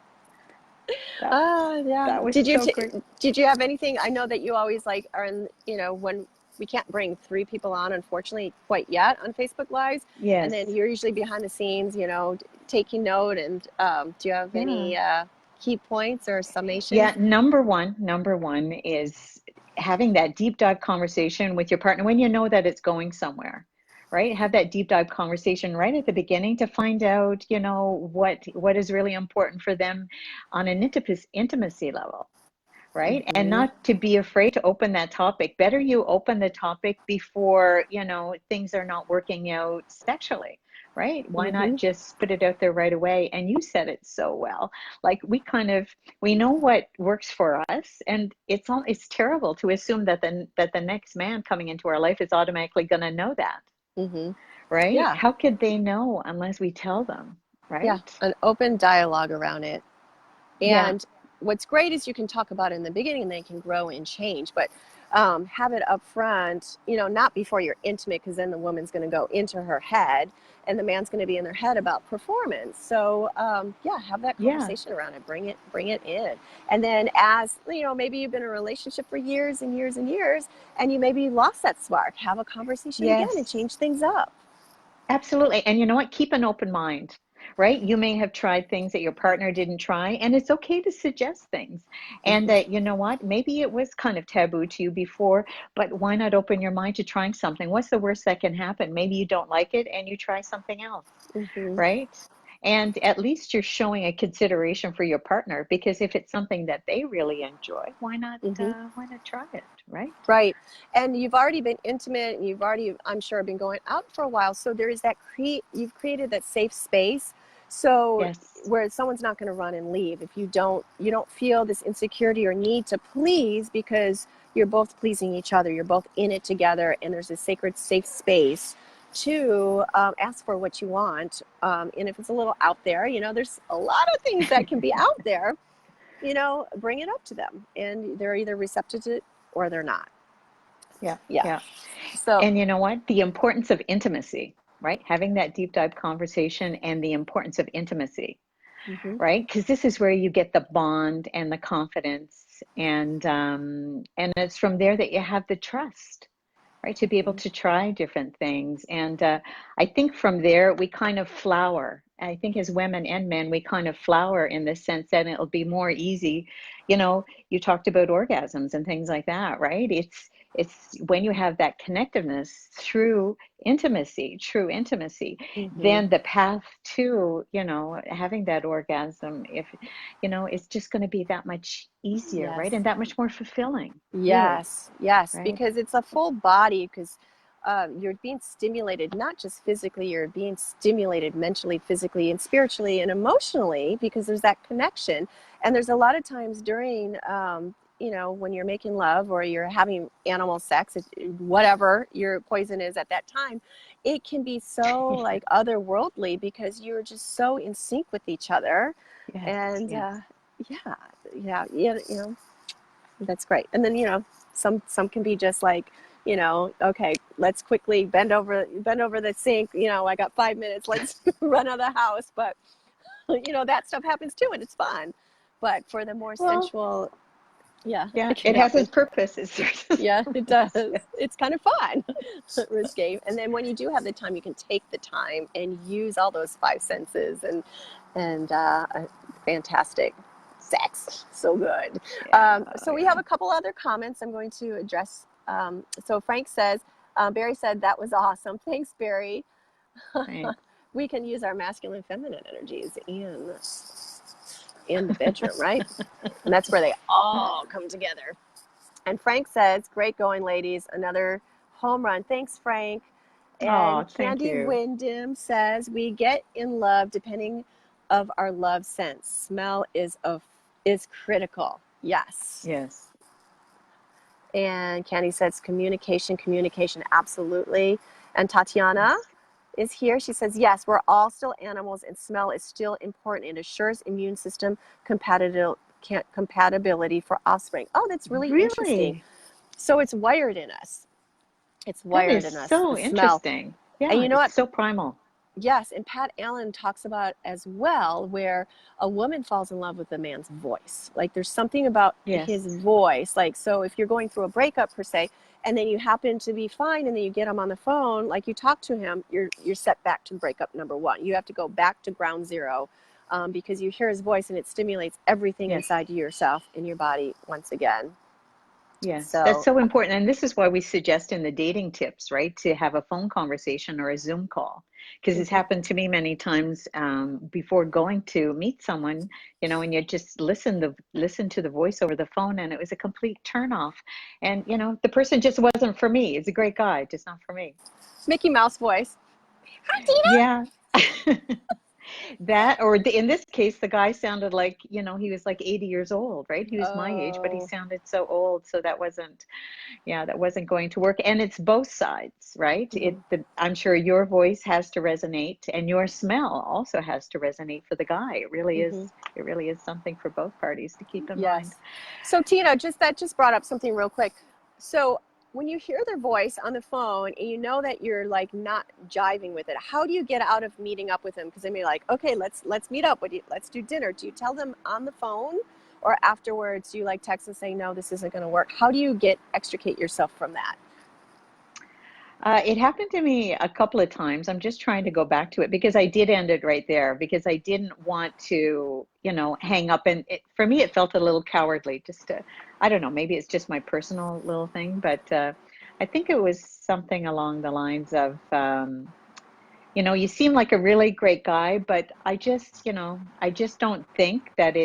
That was great. Did you have anything? I know that you always are in, when we can't bring 3 people on, unfortunately, quite yet on Facebook Lives. Yes. And then you're usually behind the scenes, taking note. And do you have any key points or summation? Yeah, number one is having that deep dive conversation with your partner when you know that it's going somewhere, right? Have that deep dive conversation right at the beginning to find out, what is really important for them on an intimacy level, right? Mm-hmm. And not to be afraid to open that topic. Better you open the topic before, things are not working out sexually. Right? Why not just put it out there right away? And you said it so well. Like we know what works for us, and it's terrible to assume that the next man coming into our life is automatically going to know that. Mm-hmm. Right? Yeah. How could they know unless we tell them? Right? Yeah. An open dialogue around it. And what's great is you can talk about it in the beginning, and they can grow and change. But have it up front, not before you're intimate, because then the woman's going to go into her head and the man's going to be in their head about performance. So have that conversation around it. Bring it in. And then as, maybe you've been in a relationship for years and years and years, and you maybe lost that spark. Have a conversation again and change things up. Absolutely. And you know what? Keep an open mind. Right? You may have tried things that your partner didn't try, and it's okay to suggest things. And that, maybe it was kind of taboo to you before, but why not open your mind to trying something? What's the worst that can happen? Maybe you don't like it and you try something else, right? And at least you're showing a consideration for your partner, because if it's something that they really enjoy, why not try it, right? Right. And you've already been intimate, and you've already, I'm sure, been going out for a while. So there is that you've created that safe space So Yes. where someone's not going to run and leave if you don't feel this insecurity or need to please, because you're both pleasing each other, you're both in it together, and there's a sacred safe space to ask for what you want. And if it's a little out there, there's a lot of things that can be out there, bring it up to them, and they're either receptive to it or they're not. Yeah. Yeah. Yeah. So And you know what? The importance of intimacy, right? Having that deep dive conversation and the importance of intimacy, mhm. right? Because this is where you get the bond and the confidence, and it's from there that you have the trust, right? To be able to try different things. And I think from there, we kind of flower. I think as women and men, we kind of flower in the sense that it'll be more easy. You talked about orgasms and things like that, right? It's when you have that connectiveness through intimacy, true intimacy, Mhm. then the path to, having that orgasm, if, it's just going to be that much easier, right? Yes. And that much more fulfilling, really, Yes, yes, right? because it's a full body, because you're being stimulated, not just physically, you're being stimulated mentally, physically, and spiritually and emotionally, because there's that connection. And there's a lot of times during, when you're making love or you're having animal sex, whatever your poison is at that time, it can be so like otherworldly because you're just so in sync with each other. Yes, And yes. yeah, yeah. That's great. And then, some can be just like, okay, let's quickly bend over the sink. I got 5 minutes. Let's run out of the house. But, that stuff happens too, and it's fun. But for the more Well, sensual, yeah, yeah, it can it has happen. its purposes. Yeah, it does. Yes. It's kind of fun, risque. And then when you do have the time, you can take the time and use all those five senses, and fantastic sex. So good. Yeah, So we yeah. have a couple other comments I'm going to address. So Frank says, Barry said that was awesome. Thanks, Barry. Thanks. We can use our masculine, feminine energies in the bedroom, right? And that's where they all come together. And Frank says, great going, ladies. Another home run. Thanks, Frank. Oh, And thank Candy you. Wyndham says, we get in love depending of our love sense. Smell is critical. Yes. Yes. And Candy says, communication, absolutely. And Tatiana Yes. is here. She says, yes, we're all still animals and smell is still important. It assures immune system compatibility for offspring. Oh, that's really interesting. Really? So it's wired in us. It's That wired is in us, the so smell. interesting. And Yeah, you know it's what? so primal. Yes, and Pat Allen talks about as well where a woman falls in love with a man's voice. Like there's something about his Yes. voice. Like, so if you're going through a breakup per se, and then you happen to be fine, and then you get him on the phone, like you talk to him, you're set back to breakup number one. You have to go back to ground zero, because you hear his voice and it stimulates everything Yes. inside yourself in your body once again. Yes, that's So so important. And this is why we suggest in the dating tips, right, to have a phone conversation or a Zoom call. Because it's mhm. happened to me many times before going to meet someone, and you just listen to the voice over the phone, and it was a complete turn off. And the person just wasn't for me. It's a great guy, just not for me. Mickey Mouse voice. Hi, Tina. Yeah. That, or in this case, the guy sounded like, he was like 80 years old, right? He was my age, but he Oh. sounded so old. So that wasn't going to work. And it's both sides, right? Mhm. I'm sure your voice has to resonate and your smell also has to resonate for the guy. Mhm. It really is something for both parties to keep in mind. Yes. So Tina, that just brought up something real quick. So when you hear their voice on the phone and you know that you're like not jiving with it, how do you get out of meeting up with them? Because they may be like, okay, let's meet up. Let's do dinner. Do you tell them on the phone, or afterwards do you like text and say, no, this isn't going to work? How do you extricate yourself from that? It happened to me a couple of times. I'm just trying to go back to it because I did end it right there because I didn't want to, hang up. And for me, it felt a little cowardly just to, I don't know, maybe it's just my personal little thing, but I think it was something along the lines of, you seem like a really great guy, but I just don't think that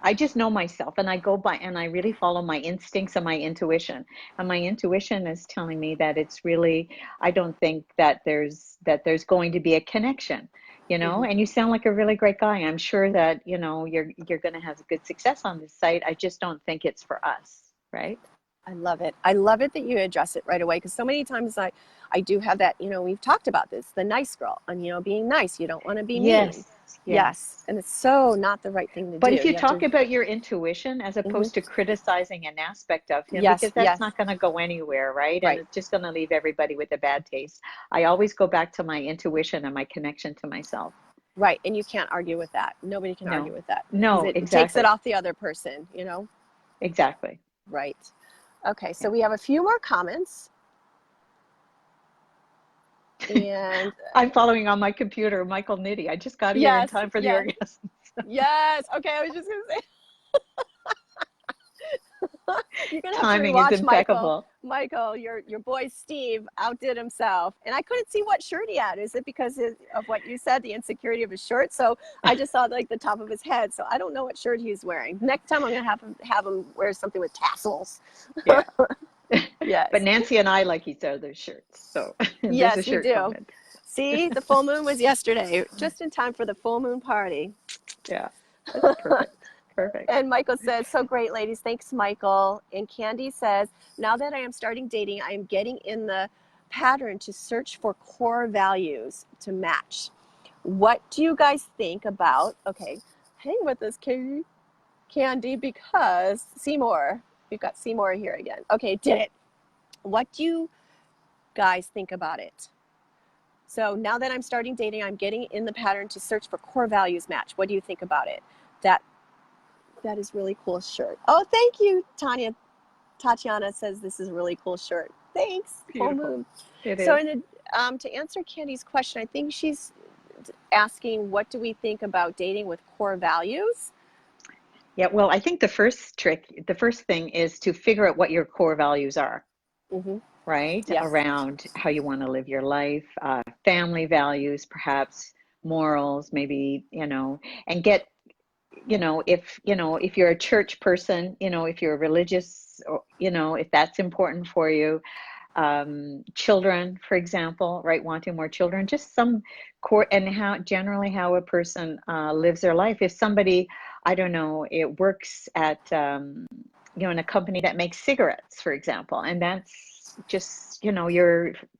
I just know myself and I go by and I really follow my instincts and my intuition. And my intuition is telling me that it's really, I don't think that there's going to be a connection. you know, and you sound like a really great guy. I'm sure that, you know, you're going to have good success on this site. I just don't think it's for us, right? I love it. I love it that you address it right away, because so many times I do have that, you know, we've talked about this, the nice girl, and, you know, being nice. You don't want to be mean. Yes, Yes. yes. And it's so not the right thing to But do. if you You have talk to, about your intuition as opposed to criticizing an aspect of him, yes, because that's yes, not going to go anywhere, right? And right, it's just going to leave everybody with a bad taste. I always go back to my intuition and my connection to myself. right. And you can't argue with that. Nobody can argue No, with that, because no, it takes it exactly, off the other person, you know? exactly. Right. Okay. So Yeah. we have a few more comments. And I'm following on my computer, Michael Nitty. I just got here in yes, time for the yes, orgasm. yes. Okay. I was just going to say, you're gonna have to Timing is rewatch Michael. impeccable. Michael, your boy Steve outdid himself, and I couldn't see what shirt he had. Is it because of what you said, the insecurity of his shirt? So I just saw like the top of his head. So I don't know what shirt he's wearing. Next time I'm gonna have him wear something with tassels. Yeah. But Yes, Nancy and I like each other's shirts. So there's a yes, we shirt do. comment. See, the full moon was yesterday, just in time for the full moon party. Yeah, that's perfect. Perfect. And Michael says, so great, ladies. Thanks, Michael. And Candy says, now that I am starting dating, I am getting in the pattern to search for core values to match. What do you guys think about, okay, hang with us, Candy, because Seymour, we've got Seymour here again. Okay, did it. What do you guys think about it? So now that I'm starting dating, I'm getting in the pattern to search for core values match. What do you think about it? That is really cool shirt. Oh, thank you, Tanya. Tatiana says this is a really cool shirt. Thanks, full Beautiful. moon. It So is. to answer Candy's question, I think she's asking, what do we think about dating with core values? Yeah, well, I think the first thing is to figure out what your core values are, Mm-hmm. right? Yes. Around how you want to live your life, family values, perhaps morals, maybe, you know, and get, you know, if you're a church person, you know, if you're religious, or, you know, if that's important for you, children, for example, right? Wanting more children, just some core, and how generally how a person lives their life. If somebody, I don't know, it works at, you know, in a company that makes cigarettes, for example, and that's just, you know,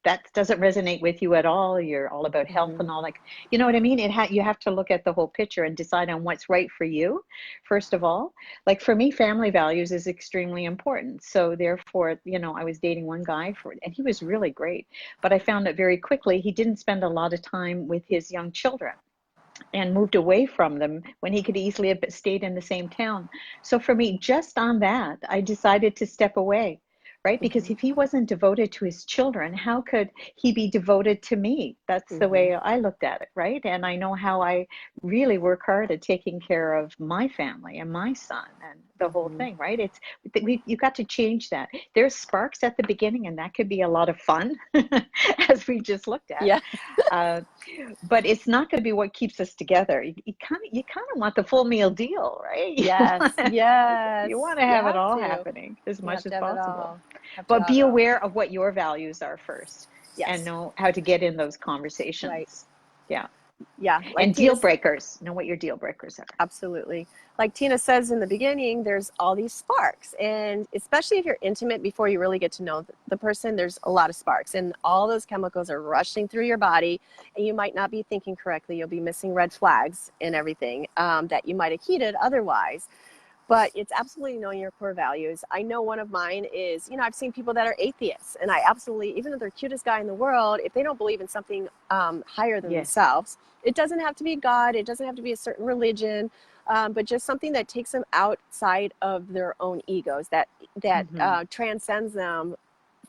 that doesn't resonate with you at all. You're all about health Mm-hmm. and all, like, you know what I mean? You have to look at the whole picture and decide on what's right for you, first of all. Like for me, family values is extremely important. So therefore, you know, I was dating one guy and he was really great, but I found that very quickly he didn't spend a lot of time with his young children and moved away from them when he could easily have stayed in the same town. So for me, just on that, I decided to step away, right? Because Mm-hmm. if he wasn't devoted to his children, how could he be devoted to me? That's the Mm-hmm. way I looked at it, right? And I know how I really work hard at taking care of my family and my son and the whole Mm-hmm. thing, right? You got to change that. There's sparks at the beginning, and that could be a lot of fun, as we just looked at. Yeah. Uh, but it's not going to be what keeps us together. You kind of want the full meal deal, right? Yes. Yes. You want to You have it have all to. happening as You have much to as have it possible. all. Have to But have be it all. aware of what your values are first and Yes. know how to get in those Right. conversations. Yeah. Yeah. Like And Tina. deal breakers. Know what your deal breakers are. Absolutely. Like Tina says in the beginning, there's all these sparks. And especially if you're intimate before you really get to know the person, there's a lot of sparks. And all those chemicals are rushing through your body. And you might not be thinking correctly. You'll be missing red flags and everything that you might have heeded otherwise. But it's absolutely knowing your core values. I know one of mine is, you know, I've seen people that are atheists. And I absolutely, even though they're the cutest guy in the world, if they don't believe in something higher than Yes. themselves, it doesn't have to be God. It doesn't have to be a certain religion, but just something that takes them outside of their own egos, Mm-hmm. transcends them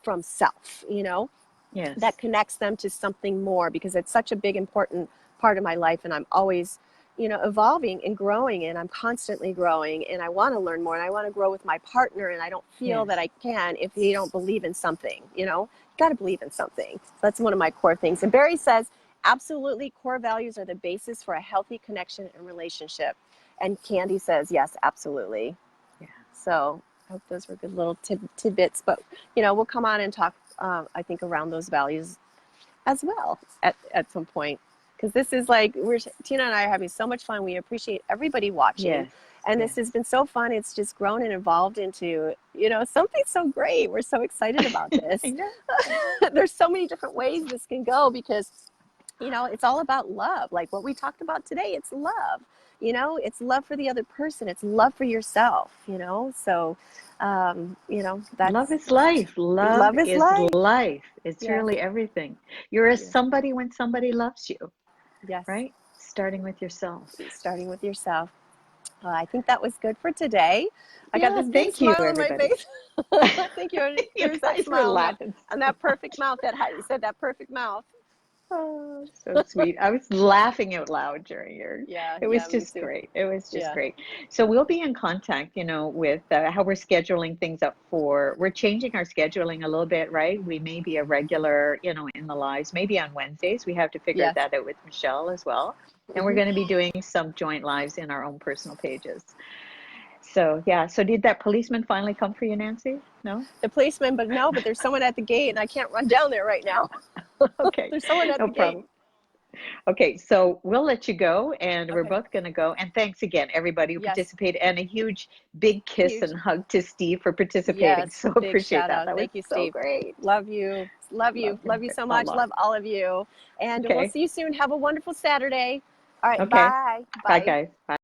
from self, you know, that Yes. connects them to something more, because it's such a big, important part of my life. And I'm always, you know, evolving and growing, and I'm constantly growing, and I want to learn more, and I want to grow with my partner. And I don't feel that Yes. I can if they don't believe in something, you know, you got to believe in something. So that's one of my core things. And Barry says, absolutely, core values are the basis for a healthy connection and relationship. And Candy says, yes, absolutely. Yeah. So I hope those were good little tidbits, but, you know, we'll come on and talk, I think, around those values as well at some point. because this is like, Tina and I are having so much fun. We appreciate everybody watching. Yes. And Yes. this has been so fun. It's just grown and evolved into, something so great. We're so excited about this. I know. There's so many different ways this can go because, it's all about love. Like what we talked about today, it's love. It's love for the other person. It's love for yourself, So, Love that's is life. Love love is is life. life. It's Yes. really everything. You're a Yes. somebody when somebody loves you, Yes. right? Starting with yourself. Starting with yourself. I think that was good for today. I got Yeah, this big thank you, smile on my everybody. face. Thank you. You There's that guys were smile laughing. and that perfect mouth. You said that perfect mouth. Oh, so sweet. I was laughing out loud during Yeah, it yeah, was me just too. great. It was just Yeah. great. So we'll be in contact, with how we're scheduling things up we're changing our scheduling a little bit, right? We may be a regular, in the lives, maybe on Wednesdays. We have to figure Yes. that out with Michelle as well. And we're Hmm. going to be doing some joint lives in our own personal pages. So yeah. So did that policeman finally come for you, Nancy? No? The policeman, but there's someone at the gate and I can't run down there right now. Okay. There's someone at No the gate. problem. Okay, so we'll let you go, and we're Okay. both going to go. And thanks again, everybody who Yes. participated, and a huge, big kiss Huge. and hug to Steve for participating. Yes. So Big appreciate shout that. out. That was Thank you, so Steve. great. Love you. Love you. Love Love him you so a much. lot. Love all of you. And we'll Okay, see you soon. Have a wonderful Saturday. All right. okay. Bye. Bye, Bye. guys. Bye.